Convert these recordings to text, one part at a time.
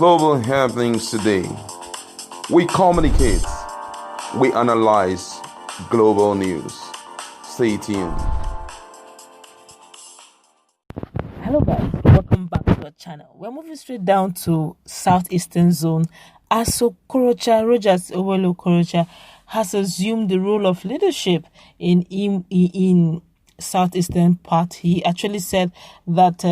global happenings today. We communicate, we analyze global news. Stay tuned. Hello guys, welcome back to our channel. We're moving straight down to southeastern zone as Okorocha, Rochas Okorocha has assumed the role of leadership in southeastern part. He actually said that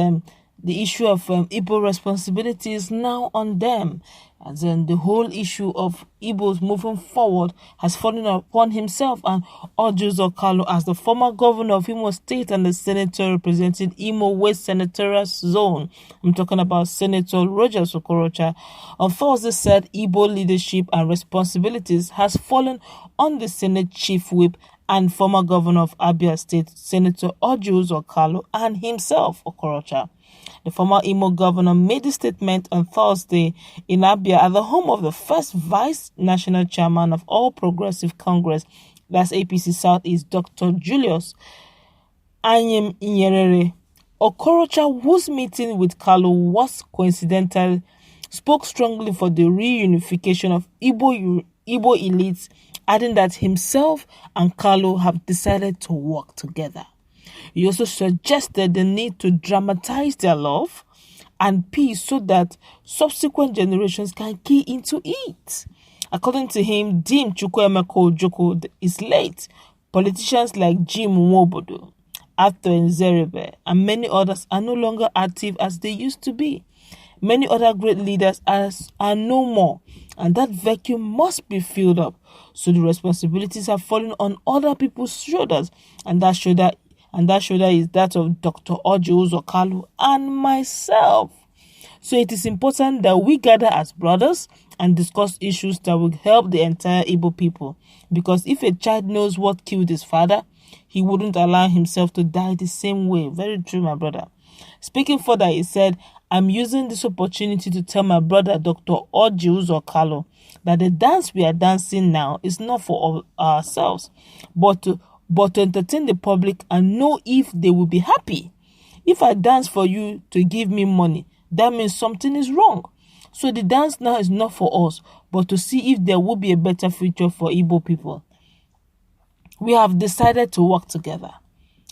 the issue of Igbo responsibility is now on them. As in the whole issue of Igbos moving forward has fallen upon himself and Orji Kalu as the former governor of Imo State and the senator representing Imo West Senatorial Zone. I'm talking about Senator Rochas Okorocha. On Thursday said Igbo leadership and responsibilities has fallen on the Senate Chief Whip and former governor of Abia State, Senator Orji Kalu, and himself, Okorocha. The former Imo governor made the statement on Thursday in Abia at the home of the first vice national chairman of All Progressive Congress, that's APC Southeast, Dr. Julius Anyim Nyerere. Okorocha, whose meeting with Kalu was coincidental, spoke strongly for the reunification of Igbo elites, adding that himself and Kalu have decided to work together. He also suggested the need to dramatize their love and peace so that subsequent generations can key into it. According to him, Dim Ojukwu is late. Politicians like Jim Nwodo, Arthur Nzeribe, and many others are no longer active as they used to be. Many other great leaders are no more, and that vacuum must be filled up. So the responsibilities are falling on other people's shoulders, and that shoulder is that of Dr. Orji Kalu and myself. So it is important that we gather as brothers and discuss issues that will help the entire Igbo people. Because if a child knows what killed his father, he wouldn't allow himself to die the same way. Very true, my brother. Speaking further, he said, I'm using this opportunity to tell my brother, Dr. Orji Kalu, that the dance we are dancing now is not for ourselves, but to entertain the public and know if they will be happy. If I dance for you to give me money, that means something is wrong. So the dance now is not for us, but to see if there will be a better future for Igbo people. We have decided to work together.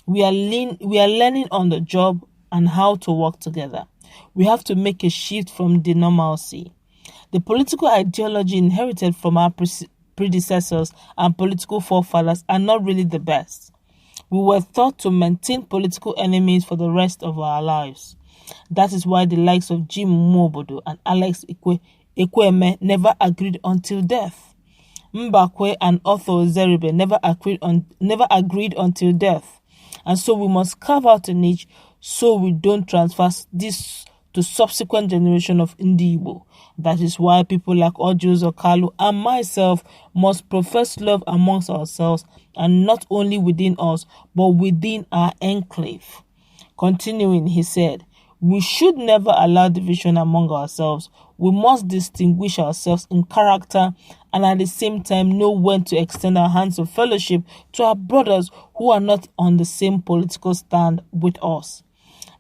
We are learning on the job and how to work together. We have to make a shift from the normalcy. The political ideology inherited from our predecessors and political forefathers are not really the best. We were taught to maintain political enemies for the rest of our lives. That is why the likes of Jim Nwodo and Alex Ekweme never agreed until death. Mbakwe and Arthur Nzeribe never agreed until death. And so we must carve out a niche so we don't transfer this to subsequent generation of Igbo. That is why people like Orji Kalu and myself must profess love amongst ourselves, and not only within us, but within our enclave. Continuing, he said, we should never allow division among ourselves. We must distinguish ourselves in character and at the same time know when to extend our hands of fellowship to our brothers who are not on the same political stand with us.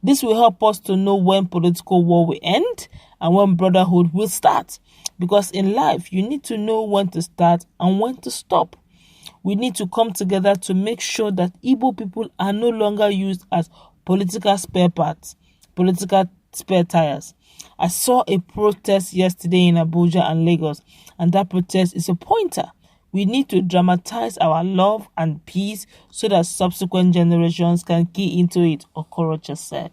This will help us to know when political war will end and when brotherhood will start. Because in life, you need to know when to start and when to stop. We need to come together to make sure that Igbo people are no longer used as political spare parts, political spare tires. I saw a protest yesterday in Abuja and Lagos, and that protest is a pointer. We need to dramatize our love and peace so that subsequent generations can key into it, Okorocha said.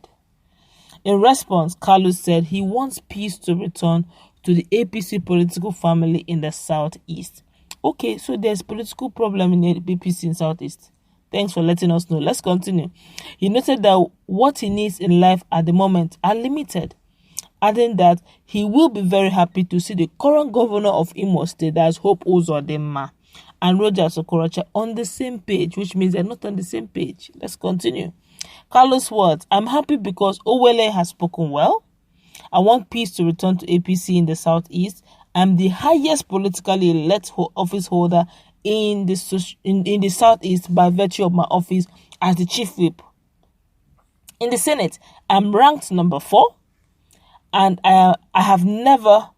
In response, Kalu said he wants peace to return to the APC political family in the southeast. Okay, so there's political problem in the APC in southeast. Thanks for letting us know. Let's continue. He noted that what he needs in life at the moment are limited, adding that he will be very happy to see the current governor of Imo State, that's Hope Uzodinma, and Rochas Okorocha on the same page, which means they're not on the same page. Let's continue. Kalu's words, I'm happy because Owele has spoken well. I want peace to return to APC in the southeast. I'm the highest politically elected office holder in the southeast by virtue of my office as the chief whip. In the Senate, I'm ranked number 4. and I've never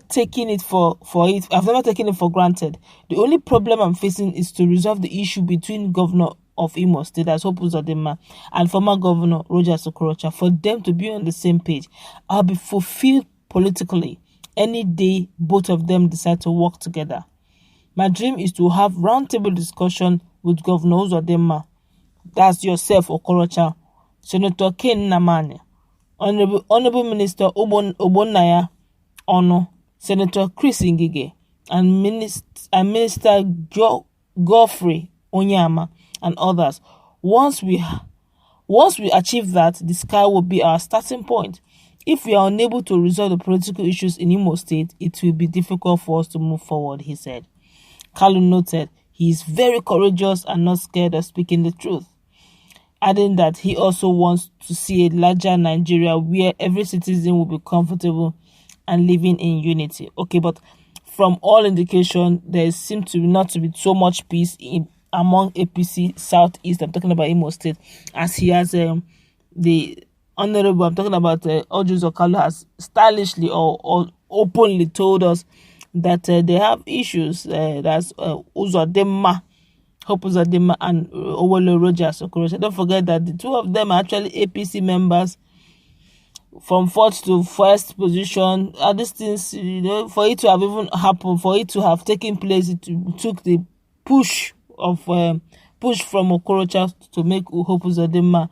taken it for it. I've never taken it for granted. The only problem I'm facing is to resolve the issue between Governor of Imo State, that's Uzodinma, and former Governor Rochas Okorocha, for them to be on the same page. I'll be fulfilled politically any day both of them decide to work together. My dream is to have roundtable discussion with Governor Uzodinma, that's yourself, Okorocha, Senator Nnamdi, Honorable Minister Ogbonnaya Ono, Senator Chris Ngige, and Minister Geoffrey Onyama, and others. Once we achieve that, the sky will be our starting point. If we are unable to resolve the political issues in Imo State, it will be difficult for us to move forward, he said. Kalu noted he is very courageous and not scared of speaking the truth, adding that he also wants to see a larger Nigeria where every citizen will be comfortable and living in unity. Okay, but from all indication, there seems to not to be so much peace among APC Southeast. I'm talking about Imo State, as he has the honorable, I'm talking about Orji has stylishly or openly told us that they have issues. That's Uzodinma, Uzodinma, and Rochas Okorocha. Don't forget that the two of them are actually APC members from 4th to 1st position. These things, for it to have even happened, for it to have taken place, it took the push from Okorocha to make Uzodinma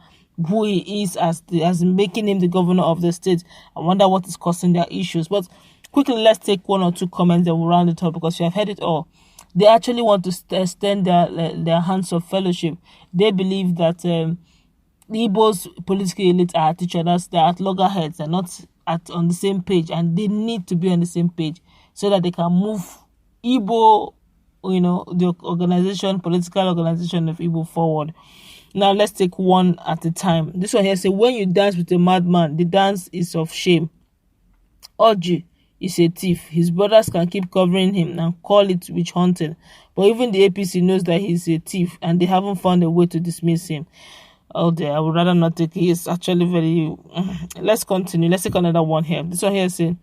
who he is, as making him the governor of the state. I wonder what is causing their issues. But quickly, let's take one or two comments and we'll round it up, because you have heard it all. They actually want to extend their hands of fellowship. They believe that the Igbo's political elite are at each other's, they're at loggerheads, they're not on the same page, and they need to be on the same page so that they can move Igbo, the political organization of Igbo forward. Now, let's take one at a time. This one here says, when you dance with a madman, the dance is of shame. Orji is a thief. His brothers can keep covering him and call it witch hunting. But even the APC knows that he's a thief, and they haven't found a way to dismiss him. Oh dear, I would rather not take it. He's actually very... Let's continue. Let's take another one here. This one here says,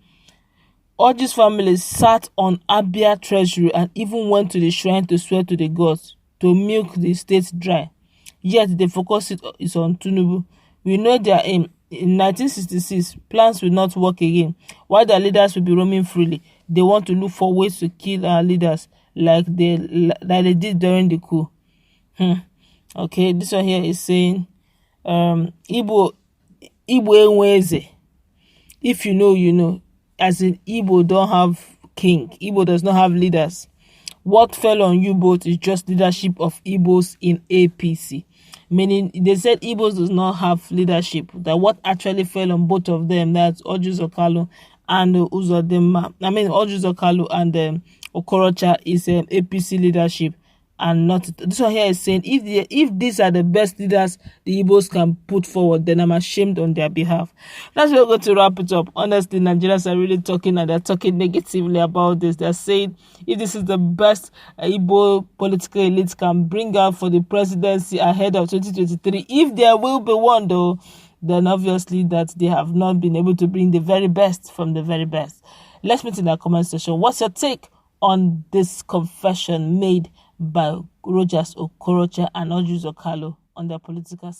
Orji's family sat on Abia treasury and even went to the shrine to swear to the gods to milk the state dry. Yet the focus is on Tinubu. We know their aim. In 1966, plans will not work again. While their leaders will be roaming freely, they want to look for ways to kill our leaders like they did during the coup. Okay, this one here is saying, Igbo enweze. If you know, you know. As in, Igbo don't have king. Igbo does not have leaders. What fell on you both is just leadership of Igbos in APC. Meaning, they said Igbos does not have leadership. That what actually fell on both of them, that's Orji Okorocha and Uzodinma. Orji Okorocha and Okorocha is APC leadership, and not. This one here is saying, if these are the best leaders the Igbos can put forward, then I'm ashamed on their behalf. That's where we're going to wrap it up. Honestly, Nigerians are really talking, and they're talking negatively about this. They're saying, if this is the best Igbo political elites can bring out for the presidency ahead of 2023, if there will be one though, then obviously that they have not been able to bring the very best from the very best. Let's meet in the comment section. What's your take on this confession made by Rochas Okorocha and Ojukwu on their political